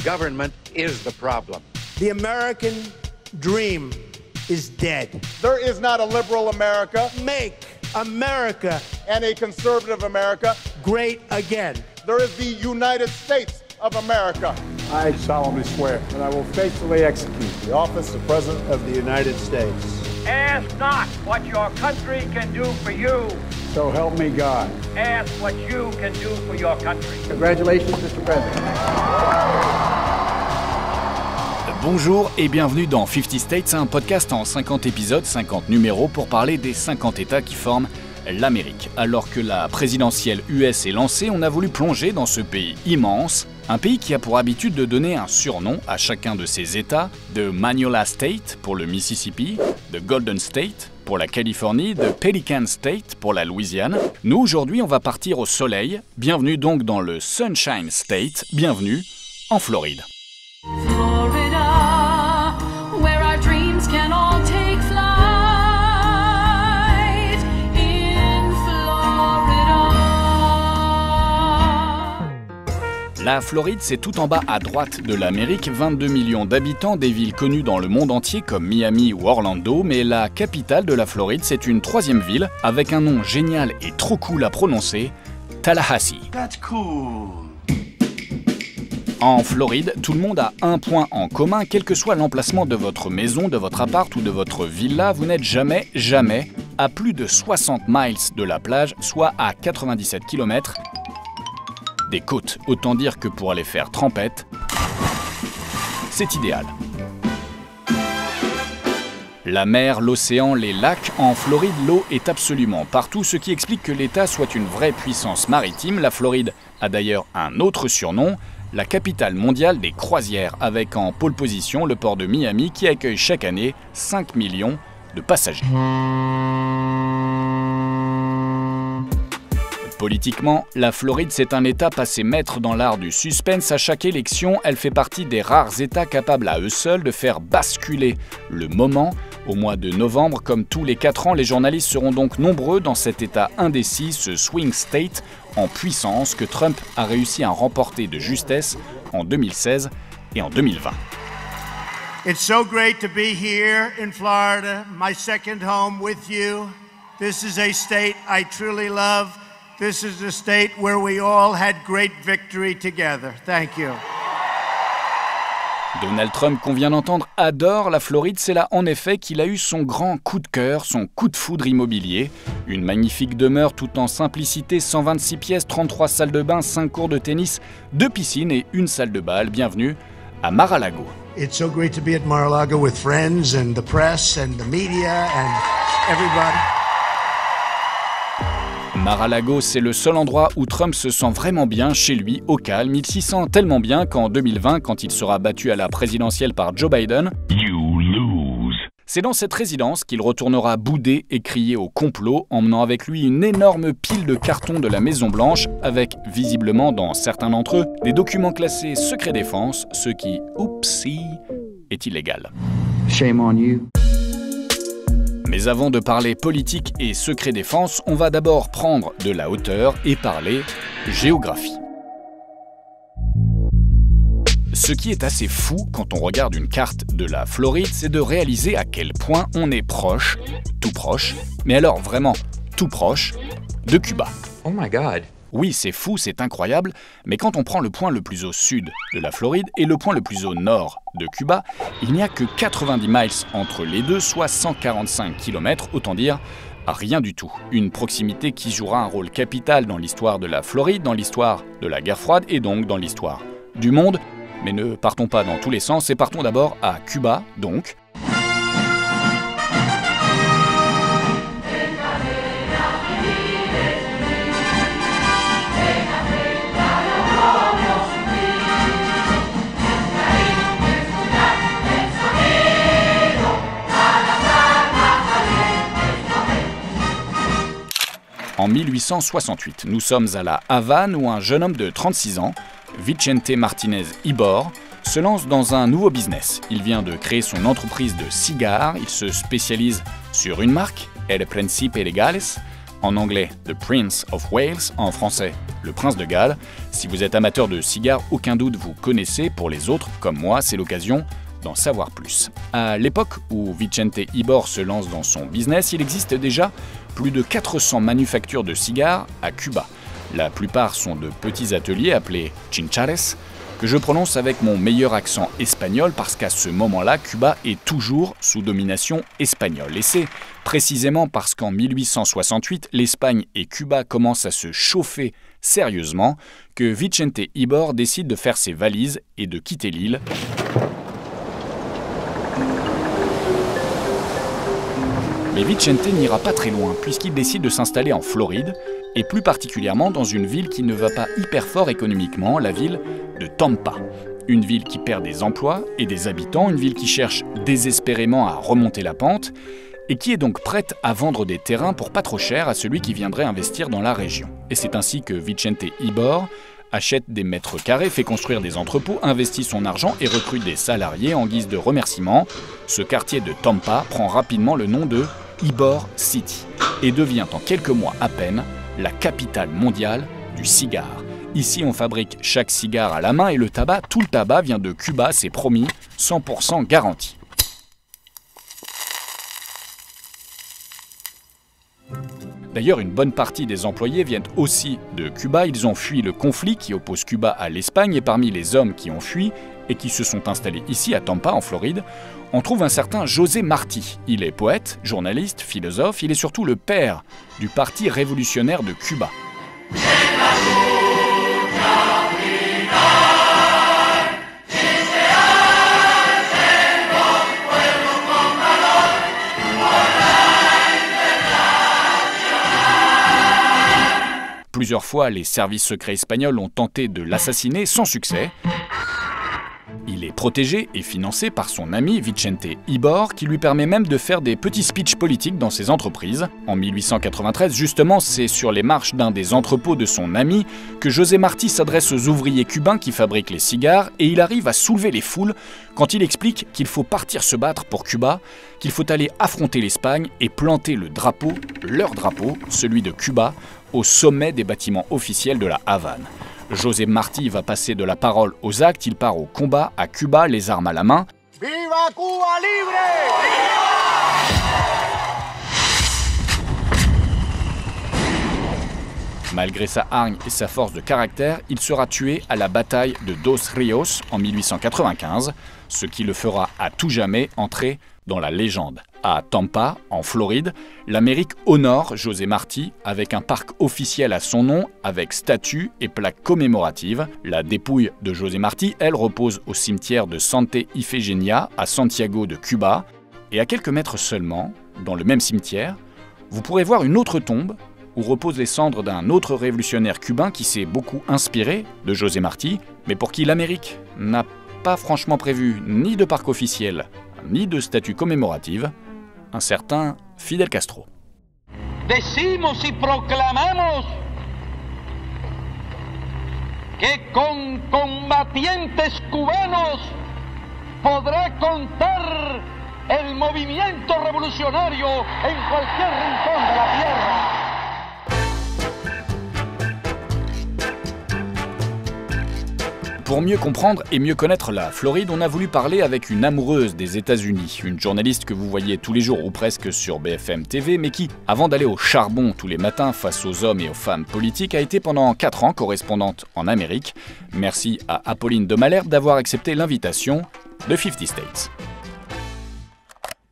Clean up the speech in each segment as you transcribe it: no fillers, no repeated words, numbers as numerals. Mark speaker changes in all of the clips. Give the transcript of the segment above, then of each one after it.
Speaker 1: Government is the problem.
Speaker 2: The American dream is dead.
Speaker 3: There is not a liberal America.
Speaker 2: Make America
Speaker 3: and a conservative America
Speaker 2: great again.
Speaker 3: There is the United States of America.
Speaker 4: I solemnly swear that I will faithfully execute the office of President of the United States.
Speaker 5: Ask not what your country can do for you.
Speaker 4: So help me God.
Speaker 5: Ask what you can do for your country.
Speaker 4: Congratulations, Mr. President.
Speaker 6: Bonjour et bienvenue dans 50 States, un podcast en 50 épisodes, 50 numéros pour parler des 50 États qui forment l'Amérique. Alors que la présidentielle US est lancée, on a voulu plonger dans ce pays immense, un pays qui a pour habitude de donner un surnom à chacun de ses États, de Magnolia State pour le Mississippi, de Golden State pour la Californie, de Pelican State pour la Louisiane. Nous, aujourd'hui, on va partir au soleil. Bienvenue donc dans le Sunshine State, bienvenue en Floride.
Speaker 7: Florida, where our dreams can all take flight. In Florida.
Speaker 6: La Floride, c'est tout en bas à droite de l'Amérique, 22 millions d'habitants, des villes connues dans le monde entier comme Miami ou Orlando, mais la capitale de la Floride, c'est une troisième ville avec un nom génial et trop cool à prononcer, Tallahassee.
Speaker 8: That's cool.
Speaker 6: En Floride, tout le monde a un point en commun, quel que soit l'emplacement de votre maison, de votre appart ou de votre villa, vous n'êtes jamais à plus de 60 miles de la plage, soit à 97 km des côtes. Autant dire que pour aller faire trempette, c'est idéal. La mer, l'océan, les lacs, en Floride, l'eau est absolument partout, ce qui explique que l'État soit une vraie puissance maritime. La Floride a d'ailleurs un autre surnom, la capitale mondiale des croisières, avec en pole position le port de Miami qui accueille chaque année 5 millions de passagers. Politiquement, la Floride, c'est un État passé maître dans l'art du suspense. À chaque élection, elle fait partie des rares États capables à eux seuls de faire basculer le moment. Au mois de novembre, comme tous les 4 ans, les journalistes seront donc nombreux dans cet État indécis, ce swing state en puissance que Trump a réussi à remporter de justesse en 2016 et en 2020.
Speaker 2: It's so great to be here in Florida, my second home with you. This is a state I truly love. This is a state where we all had great victory together. Thank you.
Speaker 6: Donald Trump, qu'on vient d'entendre, adore la Floride. C'est là, en effet, qu'il a eu son grand coup de cœur, son coup de foudre immobilier. Une magnifique demeure tout en simplicité, 126 pièces, 33 salles de bain, 5 cours de tennis, 2 piscines et une salle de bal. Bienvenue à Mar-a-Lago.
Speaker 2: It's so great to be at Mar-a-Lago with friends and the press and the media and everybody.
Speaker 6: Mar-a-Lago, c'est le seul endroit où Trump se sent vraiment bien chez lui, au calme. Il s'y sent tellement bien qu'en 2020, quand il sera battu à la présidentielle par Joe Biden, c'est dans cette résidence qu'il retournera bouder et crier au complot, emmenant avec lui une énorme pile de cartons de la Maison-Blanche, avec, visiblement dans certains d'entre eux, des documents classés secret défense, ce qui, oupsie, est illégal.
Speaker 8: Shame on you.
Speaker 6: Mais avant de parler politique et secret défense, on va d'abord prendre de la hauteur et parler géographie. Ce qui est assez fou quand on regarde une carte de la Floride, c'est de réaliser à quel point on est proche, tout proche, mais alors vraiment tout proche, de Cuba.
Speaker 8: Oh my God.
Speaker 6: Oui, c'est fou, c'est incroyable, mais quand on prend le point le plus au sud de la Floride et le point le plus au nord de Cuba, il n'y a que 90 miles entre les deux, soit 145 km, autant dire rien du tout. Une proximité qui jouera un rôle capital dans l'histoire de la Floride, dans l'histoire de la guerre froide et donc dans l'histoire du monde. Mais ne partons pas dans tous les sens et partons d'abord à Cuba, donc. En 1868, nous sommes à la Havane où un jeune homme de 36 ans, Vicente Martinez Ibor, se lance dans un nouveau business. Il vient de créer son entreprise de cigares, il se spécialise sur une marque, El Principe Legales, en anglais The Prince of Wales, en français Le Prince de Galles. Si vous êtes amateur de cigares, aucun doute vous connaissez. Pour les autres, comme moi, c'est l'occasion d'en savoir plus. À l'époque où Vicente Ibor se lance dans son business, il existe déjà plus de 400 manufactures de cigares à Cuba. La plupart sont de petits ateliers appelés chinchales, que je prononce avec mon meilleur accent espagnol parce qu'à ce moment-là, Cuba est toujours sous domination espagnole. Et c'est précisément parce qu'en 1868, l'Espagne et Cuba commencent à se chauffer sérieusement que Vicente Ibor décide de faire ses valises et de quitter l'île. Mais Vicente n'ira pas très loin puisqu'il décide de s'installer en Floride et plus particulièrement dans une ville qui ne va pas hyper fort économiquement, la ville de Tampa. Une ville qui perd des emplois et des habitants, une ville qui cherche désespérément à remonter la pente et qui est donc prête à vendre des terrains pour pas trop cher à celui qui viendrait investir dans la région. Et c'est ainsi que Vicente Ibor achète des mètres carrés, fait construire des entrepôts, investit son argent et recrute des salariés en guise de remerciement. Ce quartier de Tampa prend rapidement le nom de Ybor City et devient en quelques mois à peine la capitale mondiale du cigare. Ici, on fabrique chaque cigare à la main et le tabac, tout le tabac vient de Cuba, c'est promis, 100% garanti. D'ailleurs, une bonne partie des employés viennent aussi de Cuba. Ils ont fui le conflit qui oppose Cuba à l'Espagne et parmi les hommes qui ont fui et qui se sont installés ici à Tampa, en Floride, on trouve un certain José Martí. Il est poète, journaliste, philosophe, il est surtout le père du Parti révolutionnaire de Cuba. Plusieurs fois, les services secrets espagnols ont tenté de l'assassiner sans succès. Il est protégé et financé par son ami Vicente Ibor, qui lui permet même de faire des petits speeches politiques dans ses entreprises. En 1893, justement, c'est sur les marches d'un des entrepôts de son ami que José Martí s'adresse aux ouvriers cubains qui fabriquent les cigares et il arrive à soulever les foules quand il explique qu'il faut partir se battre pour Cuba, qu'il faut aller affronter l'Espagne et planter le drapeau, leur drapeau, celui de Cuba, au sommet des bâtiments officiels de la Havane. José Martí va passer de la parole aux actes, il part au combat à Cuba, les armes à la main.
Speaker 5: ¡Viva Cuba libre!
Speaker 6: Malgré sa hargne et sa force de caractère, il sera tué à la bataille de Dos Rios en 1895, ce qui le fera à tout jamais entrer dans la légende. À Tampa, en Floride, l'Amérique honore José Martí avec un parc officiel à son nom, avec statues et plaques commémoratives. La dépouille de José Martí, elle, repose au cimetière de Santa Ifigenia à Santiago de Cuba. Et à quelques mètres seulement, dans le même cimetière, vous pourrez voir une autre tombe où reposent les cendres d'un autre révolutionnaire cubain qui s'est beaucoup inspiré de José Martí, mais pour qui l'Amérique n'a pas franchement prévu ni de parc officiel, ni de statue commémorative, un certain Fidel Castro.
Speaker 5: Decimos y proclamamos que con combatientes cubanos podrá contar el movimiento revolucionario en cualquier rincón de la tierra.
Speaker 6: Pour mieux comprendre et mieux connaître la Floride, on a voulu parler avec une amoureuse des États-Unis, une journaliste que vous voyez tous les jours ou presque sur BFM TV, mais qui, avant d'aller au charbon tous les matins face aux hommes et aux femmes politiques, a été pendant 4 ans correspondante en Amérique. Merci à Apolline de Malherbe d'avoir accepté l'invitation de 50 States.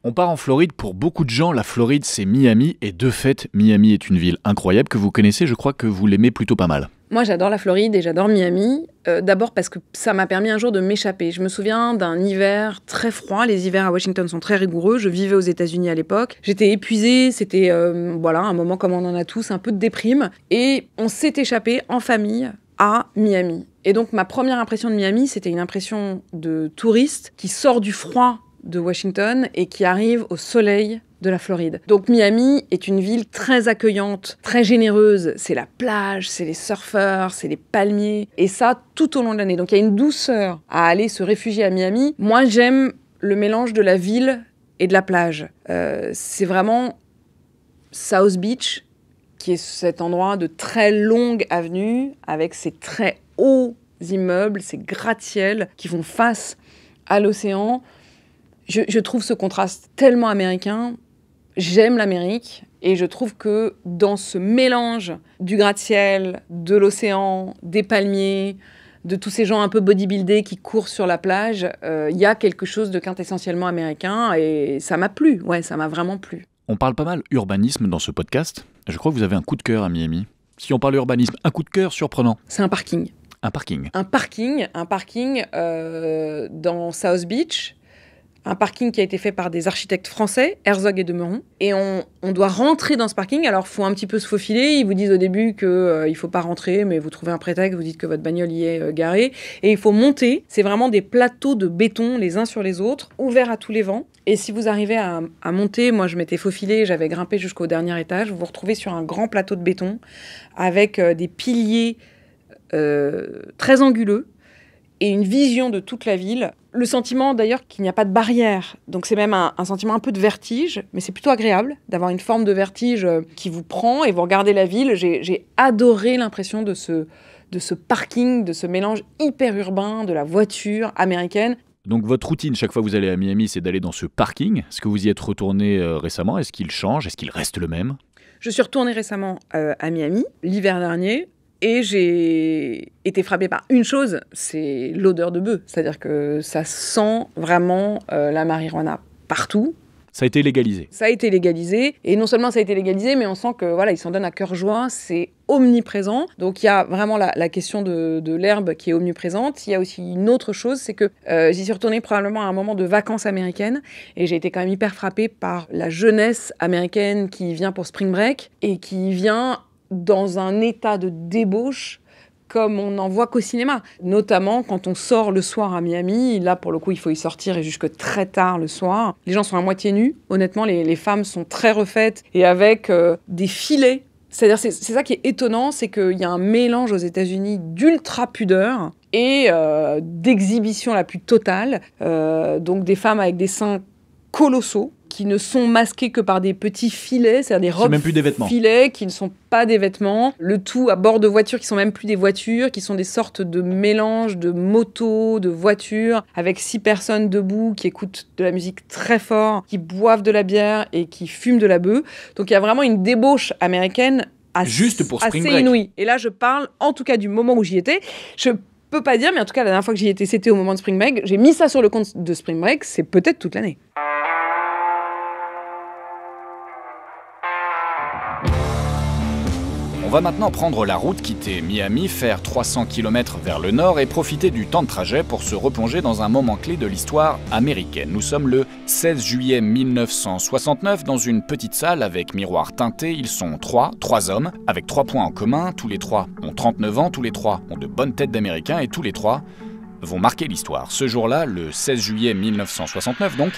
Speaker 6: On part en Floride. Pour beaucoup de gens, la Floride c'est Miami, et de fait, Miami est une ville incroyable que vous connaissez, je crois que vous l'aimez plutôt pas mal.
Speaker 9: Moi, j'adore la Floride et j'adore Miami. D'abord parce que ça m'a permis un jour de m'échapper. Je me souviens d'un hiver très froid. Les hivers à Washington sont très rigoureux. Je vivais aux États-Unis à l'époque. J'étais épuisée. C'était un moment comme on en a tous, un peu de déprime. Et on s'est échappé en famille à Miami. Et donc, ma première impression de Miami, c'était une impression de touriste qui sort du froid de Washington et qui arrive au soleil de la Floride. Donc Miami est une ville très accueillante, très généreuse. C'est la plage, c'est les surfeurs, c'est les palmiers. Et ça, tout au long de l'année. Donc il y a une douceur à aller se réfugier à Miami. Moi, j'aime le mélange de la ville et de la plage. C'est vraiment South Beach qui est cet endroit de très longue avenue avec ces très hauts immeubles, ces gratte-ciels qui font face à l'océan. Je trouve ce contraste tellement américain. J'aime l'Amérique et je trouve que dans ce mélange du gratte-ciel, de l'océan, des palmiers, de tous ces gens un peu bodybuildés qui courent sur la plage, il y a quelque chose de quintessentiellement américain et ça m'a plu, ouais, ça m'a vraiment plu.
Speaker 6: On parle pas mal urbanisme dans ce podcast. Je crois que vous avez un coup de cœur à Miami. Si on parle urbanisme, un coup de cœur surprenant.
Speaker 9: C'est un parking.
Speaker 6: Un parking.
Speaker 9: Un parking dans South Beach. Un parking qui a été fait par des architectes français, Herzog et Demeron. Et on doit rentrer dans ce parking. Alors, il faut un petit peu se faufiler. Ils vous disent au début qu'il ne faut pas rentrer, mais vous trouvez un prétexte, vous dites que votre bagnole y est garée. Et il faut monter. C'est vraiment des plateaux de béton les uns sur les autres, ouverts à tous les vents. Et si vous arrivez à monter, moi je m'étais faufilée, j'avais grimpé jusqu'au dernier étage, vous vous retrouvez sur un grand plateau de béton avec des piliers très anguleux et une vision de toute la ville. Le sentiment d'ailleurs qu'il n'y a pas de barrière, donc c'est même un sentiment un peu de vertige, mais c'est plutôt agréable d'avoir une forme de vertige qui vous prend et vous regardez la ville. J'ai adoré l'impression de ce parking, de ce mélange hyper urbain de la voiture américaine.
Speaker 6: Donc votre routine, chaque fois que vous allez à Miami, c'est d'aller dans ce parking. Est-ce que vous y êtes retourné récemment? Est-ce qu'il change? Est-ce qu'il reste le même?
Speaker 9: Je suis retournée récemment à Miami, l'hiver dernier. Et j'ai été frappée par une chose, c'est l'odeur de bœuf. C'est-à-dire que ça sent vraiment la marijuana partout.
Speaker 6: Ça a été légalisé.
Speaker 9: Ça a été légalisé. Et non seulement ça a été légalisé, mais on sent que voilà, ils s'en donnent à cœur joie. C'est omniprésent. Donc il y a vraiment la question de l'herbe qui est omniprésente. Il y a aussi une autre chose, c'est que j'y suis retournée probablement à un moment de vacances américaines. Et j'ai été quand même hyper frappée par la jeunesse américaine qui vient pour Spring Break et qui vient dans un état de débauche comme on n'en voit qu'au cinéma. Notamment quand on sort le soir à Miami, là pour le coup il faut y sortir et jusque très tard le soir. Les gens sont à moitié nus, honnêtement les femmes sont très refaites et avec des filets. C'est-à-dire c'est ça qui est étonnant, c'est qu'il y a un mélange aux États-Unis d'ultra pudeur et d'exhibition la plus totale. Donc des femmes avec des seins colossaux, qui ne sont masqués que par des petits filets, c'est-à-dire des robes
Speaker 6: même plus des vêtements.
Speaker 9: Filets qui ne sont pas des vêtements. Le tout à bord de voitures qui sont même plus des voitures, qui sont des sortes de mélanges de motos, de voitures, avec 6 personnes debout qui écoutent de la musique très fort, qui boivent de la bière et qui fument de la bœuf. Donc il y a vraiment une débauche américaine
Speaker 6: juste pour Spring
Speaker 9: assez
Speaker 6: Break.
Speaker 9: inouïe. Et là, je parle en tout cas du moment où j'y étais. Je peux pas dire, mais en tout cas, la dernière fois que j'y étais, c'était au moment de Spring Break. J'ai mis ça sur le compte de Spring Break, c'est peut-être toute l'année.
Speaker 6: On va maintenant prendre la route, quitter Miami, faire 300 km vers le nord et profiter du temps de trajet pour se replonger dans un moment clé de l'histoire américaine. Nous sommes le 16 juillet 1969 dans une petite salle avec miroir teinté. Ils sont trois hommes, avec 3 points en commun. Tous les 3 ont 39 ans, tous les 3 ont de bonnes têtes d'Américains et tous les 3 vont marquer l'histoire. Ce jour-là, le 16 juillet 1969 donc,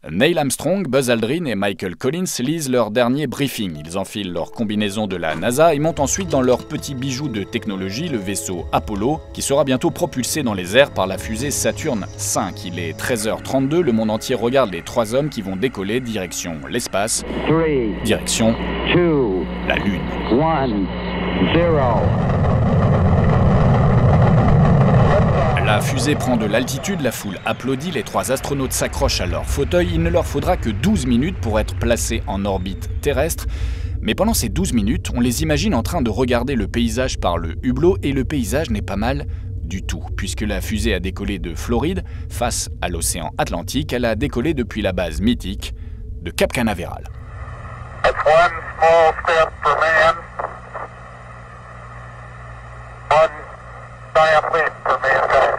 Speaker 6: Neil Armstrong, Buzz Aldrin et Michael Collins lisent leur dernier briefing. Ils enfilent leur combinaison de la NASA et montent ensuite dans leur petit bijou de technologie, le vaisseau Apollo, qui sera bientôt propulsé dans les airs par la fusée Saturn V. Il est 13h32, le monde entier regarde les 3 hommes qui vont décoller direction l'espace, direction la Lune.
Speaker 5: 1, 0.
Speaker 6: La fusée prend de l'altitude, la foule applaudit, les 3 astronautes s'accrochent à leur fauteuil. Il ne leur faudra que 12 minutes pour être placés en orbite terrestre. Mais pendant ces 12 minutes, on les imagine en train de regarder le paysage par le hublot, et le paysage n'est pas mal du tout, puisque la fusée a décollé de Floride, face à l'océan Atlantique. Elle a décollé depuis la base mythique de Cap Canaveral.
Speaker 10: That's one small step for man, one giant leap for mankind.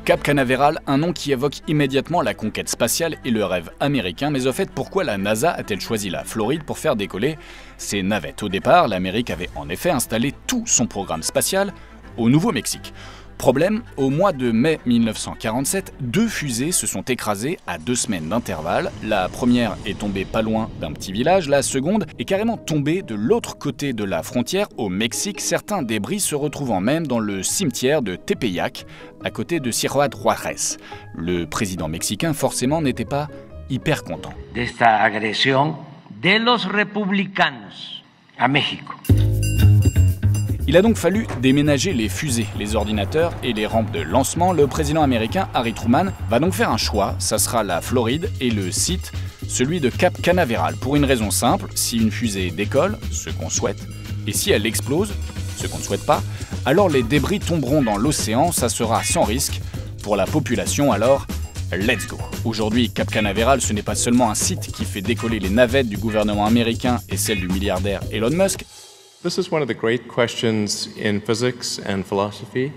Speaker 6: Cap Canaveral, un nom qui évoque immédiatement la conquête spatiale et le rêve américain, mais au fait, pourquoi la NASA a-t-elle choisi la Floride pour faire décoller ces navettes? Au départ, l'Amérique avait en effet installé tout son programme spatial au Nouveau-Mexique. Problème, au mois de mai 1947, 2 fusées se sont écrasées à 2 semaines d'intervalle. La première est tombée pas loin d'un petit village, la seconde est carrément tombée de l'autre côté de la frontière, au Mexique, certains débris se retrouvant même dans le cimetière de Tepeyac, à côté de Ciudad Juárez. Le président mexicain, forcément, n'était pas hyper content.
Speaker 5: De esta agresión de los republicanos a México.
Speaker 6: Il a donc fallu déménager les fusées, les ordinateurs et les rampes de lancement. Le président américain Harry Truman va donc faire un choix, ça sera la Floride et le site, celui de Cap Canaveral, pour une raison simple, si une fusée décolle, ce qu'on souhaite, et si elle explose, ce qu'on ne souhaite pas, alors les débris tomberont dans l'océan, ça sera sans risque. Pour la population alors, let's go. Aujourd'hui, Cap Canaveral, ce n'est pas seulement un site qui fait décoller les navettes du gouvernement américain et celles du milliardaire Elon Musk.
Speaker 11: This is one of the great questions in physics and philosophy,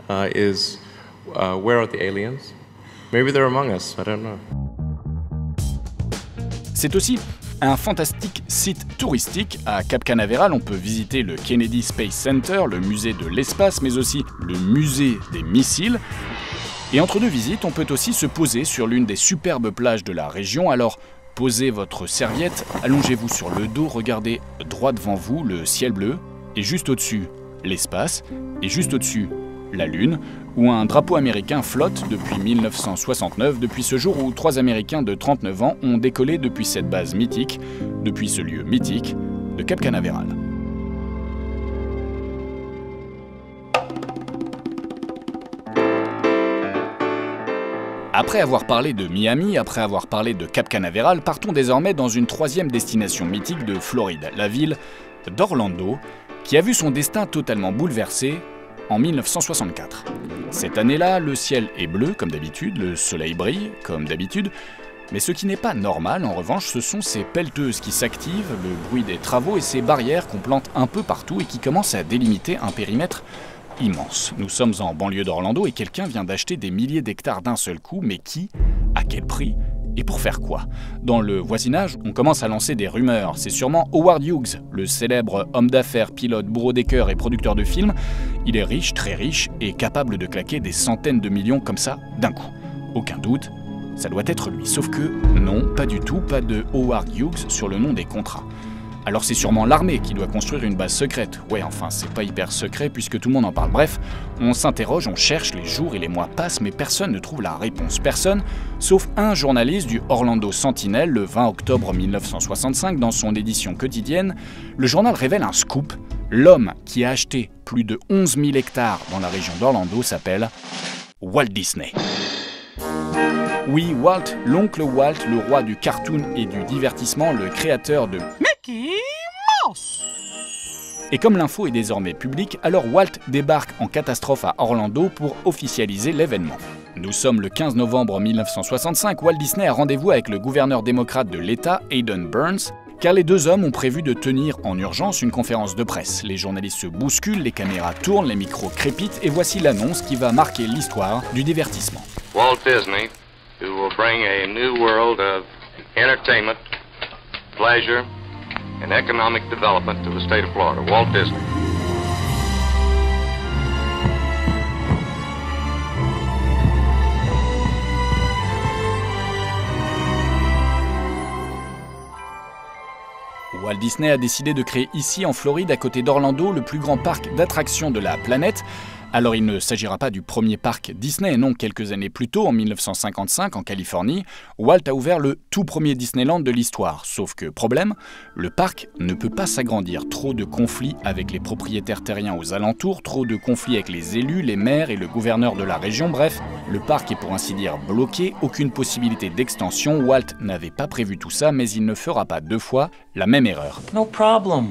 Speaker 11: where are the aliens? Maybe they're among us, I don't know.
Speaker 6: C'est aussi un fantastique site touristique. À Cap Canaveral, on peut visiter le Kennedy Space Center, le musée de l'espace, mais aussi le musée des missiles. Et entre deux visites, on peut aussi se poser sur l'une des superbes plages de la région. Alors, posez votre serviette, allongez-vous sur le dos, regardez droit devant vous le ciel bleu, et juste au-dessus, l'espace, et juste au-dessus, la Lune, où un drapeau américain flotte depuis 1969, depuis ce jour où 3 Américains de 39 ans ont décollé depuis cette base mythique, depuis ce lieu mythique de Cap Canaveral. Après avoir parlé de Miami, après avoir parlé de Cap Canaveral, partons désormais dans une troisième destination mythique de Floride, la ville d'Orlando, qui a vu son destin totalement bouleversé en 1964. Cette année-là, le ciel est bleu comme d'habitude, le soleil brille comme d'habitude, mais ce qui n'est pas normal en revanche, ce sont ces pelleteuses qui s'activent, le bruit des travaux et ces barrières qu'on plante un peu partout et qui commencent à délimiter un périmètre immense. Nous sommes en banlieue d'Orlando et quelqu'un vient d'acheter des milliers d'hectares d'un seul coup, mais qui? À quel prix? Et pour faire quoi? Dans le voisinage, on commence à lancer des rumeurs. C'est sûrement Howard Hughes, le célèbre homme d'affaires, pilote, bourreau des cœurs et producteur de films. Il est riche, très riche, et capable de claquer des centaines de millions comme ça d'un coup. Aucun doute, ça doit être lui. Sauf que non, pas du tout, pas de Howard Hughes sur le nom des contrats. Alors c'est sûrement l'armée qui doit construire une base secrète. Ouais, enfin, c'est pas hyper secret puisque tout le monde en parle. Bref, on s'interroge, on cherche, les jours et les mois passent, mais personne ne trouve la réponse. Personne, sauf un journaliste du Orlando Sentinel, le 20 octobre 1965, dans son édition quotidienne, le journal révèle un scoop. L'homme qui a acheté plus de 11 000 hectares dans la région d'Orlando s'appelle Walt Disney. Oui, Walt, l'oncle Walt, le roi du cartoon et du divertissement, le créateur de Mickey Mouse. Et comme l'info est désormais publique, alors Walt débarque en catastrophe à Orlando pour officialiser l'événement. Nous sommes le 15 novembre 1965, Walt Disney a rendez-vous avec le gouverneur démocrate de l'État, Hayden Burns, car les deux hommes ont prévu de tenir en urgence une conférence de presse. Les journalistes se bousculent, les caméras tournent, les micros crépitent, et voici l'annonce qui va marquer l'histoire du divertissement.
Speaker 10: Walt Disney, who will bring a new world of entertainment, pleasure, and economic development to the state of Florida. Walt Disney.
Speaker 6: Walt Disney a décidé de créer ici, en Floride, à côté d'Orlando, le plus grand parc d'attractions de la planète. Alors il ne s'agira pas du premier parc Disney, non, quelques années plus tôt, en 1955, en Californie, Walt a ouvert le tout premier Disneyland de l'histoire. Sauf que, problème, le parc ne peut pas s'agrandir. Trop de conflits avec les propriétaires terriens aux alentours, trop de conflits avec les élus, les maires et le gouverneur de la région, bref, le parc est pour ainsi dire bloqué, aucune possibilité d'extension. Walt n'avait pas prévu tout ça, mais il ne fera pas deux fois la même erreur.
Speaker 5: No problem.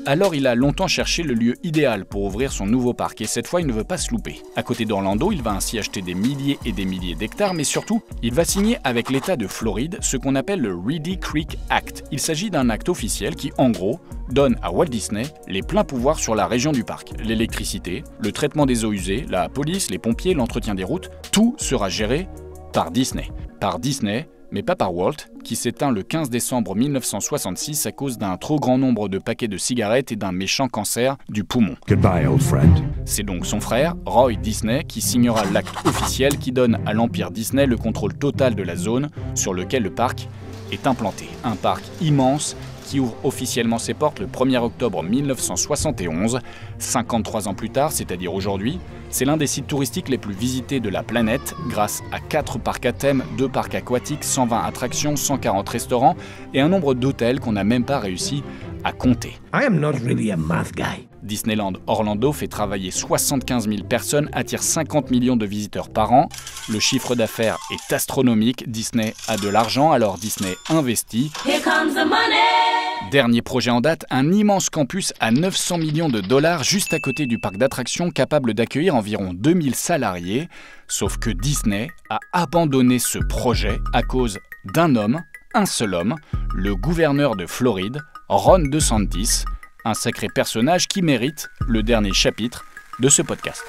Speaker 6: Alors il a longtemps cherché le lieu idéal pour ouvrir son nouveau parc et cette fois il ne veut pas se louper. À côté d'Orlando, il va ainsi acheter des milliers et des milliers d'hectares, mais surtout, il va signer avec l'État de Floride ce qu'on appelle le Reedy Creek Act. Il s'agit d'un acte officiel qui, en gros, donne à Walt Disney les pleins pouvoirs sur la région du parc. L'électricité, le traitement des eaux usées, la police, les pompiers, l'entretien des routes, tout sera géré par Disney. Par Disney, mais pas par Walt, qui s'éteint le 15 décembre 1966 à cause d'un trop grand nombre de paquets de cigarettes et d'un méchant cancer du poumon.
Speaker 12: Goodbye, old friend.
Speaker 6: C'est donc son frère, Roy Disney, qui signera l'acte officiel qui donne à l'Empire Disney le contrôle total de la zone sur laquelle le parc est implanté. Un parc immense qui ouvre officiellement ses portes le 1er octobre 1971. 53 ans plus tard, c'est-à-dire aujourd'hui, C'est l'un des sites touristiques les plus visités de la planète, grâce à 4 parcs à thème, 2 parcs aquatiques, 120 attractions, 140 restaurants et un nombre d'hôtels qu'on n'a même pas réussi à compter.
Speaker 12: I am not really a math guy.
Speaker 6: Disneyland Orlando fait travailler 75 000 personnes, attire 50 millions de visiteurs par an. Le chiffre d'affaires est astronomique. Disney a de l'argent, alors Disney investit.
Speaker 7: Here comes the money.
Speaker 6: Dernier projet en date, un immense campus à 900 millions de dollars juste à côté du parc d'attractions capable d'accueillir environ 2000 salariés. Sauf que Disney a abandonné ce projet à cause d'un homme, un seul homme, le gouverneur de Floride, Ron DeSantis, un sacré personnage qui mérite le dernier chapitre de ce podcast.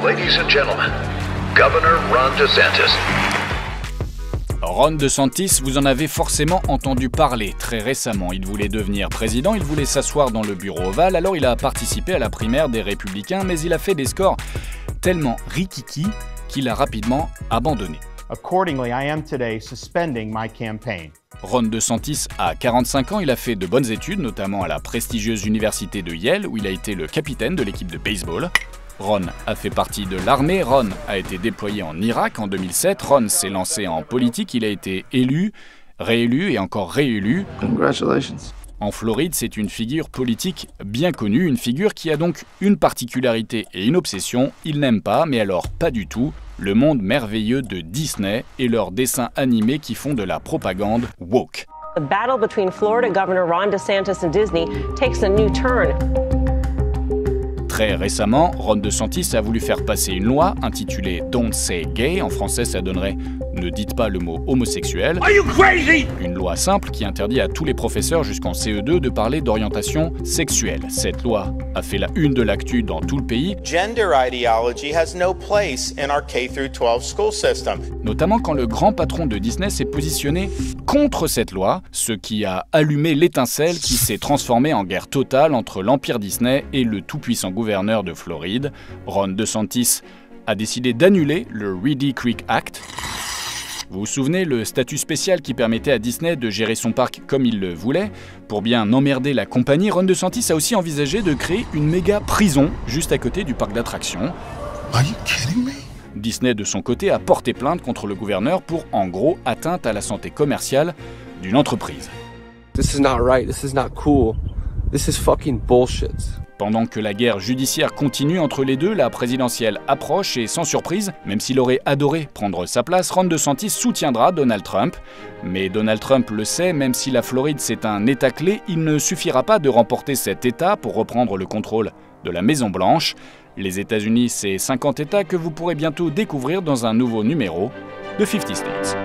Speaker 13: Ladies and gentlemen, Governor Ron DeSantis.
Speaker 6: Ron DeSantis, vous en avez forcément entendu parler très récemment. Il voulait devenir président, il voulait s'asseoir dans le bureau ovale, alors il a participé à la primaire des Républicains, mais il a fait des scores tellement rikiki qu'il a rapidement abandonné.
Speaker 14: Accordingly, I am today suspending my campaign.
Speaker 6: Ron DeSantis a 45 ans, il a fait de bonnes études, notamment à la prestigieuse université de Yale, où il a été le capitaine de l'équipe de baseball. Ron a fait partie de l'armée, Ron a été déployé en Irak en 2007, Ron s'est lancé en politique, il a été élu, réélu et encore réélu.
Speaker 15: Congratulations.
Speaker 6: En Floride, c'est une figure politique bien connue, une figure qui a donc une particularité et une obsession, il n'aime pas, mais alors pas du tout, le monde merveilleux de Disney et leurs dessins animés qui font de la propagande woke.
Speaker 16: The battle between Florida Governor Ron DeSantis and Disney takes a new turn.
Speaker 6: Très récemment, Ron DeSantis a voulu faire passer une loi intitulée Don't Say Gay. En français, ça donnerait « Ne dites pas le mot homosexuel ».
Speaker 12: Are you crazy?
Speaker 6: Une loi simple qui interdit à tous les professeurs jusqu'en CE2 de parler d'orientation sexuelle. Cette loi a fait la une de l'actu dans tout le pays.
Speaker 17: Gender ideology has no place in our K-12 school system.
Speaker 6: Notamment quand le grand patron de Disney s'est positionné contre cette loi, ce qui a allumé l'étincelle qui s'est transformée en guerre totale entre l'empire Disney et le tout-puissant gouverneur de Floride. Ron DeSantis a décidé d'annuler le Reedy Creek Act. Vous vous souvenez, le statut spécial qui permettait à Disney de gérer son parc comme il le voulait. Pour bien emmerder la compagnie, Ron DeSantis a aussi envisagé de créer une méga prison juste à côté du parc d'attractions.
Speaker 15: Are you kidding me?
Speaker 6: Disney, de son côté, a porté plainte contre le gouverneur pour, en gros, atteinte à la santé commerciale d'une entreprise.
Speaker 18: This is not right, this is not cool, this is fucking bullshit.
Speaker 6: Pendant que la guerre judiciaire continue entre les deux, la présidentielle approche et sans surprise, même s'il aurait adoré prendre sa place, Ron DeSantis soutiendra Donald Trump. Mais Donald Trump le sait, même si la Floride c'est un État clé, il ne suffira pas de remporter cet État pour reprendre le contrôle de la Maison-Blanche. Les États-Unis, c'est 50 États que vous pourrez bientôt découvrir dans un nouveau numéro de 50 States.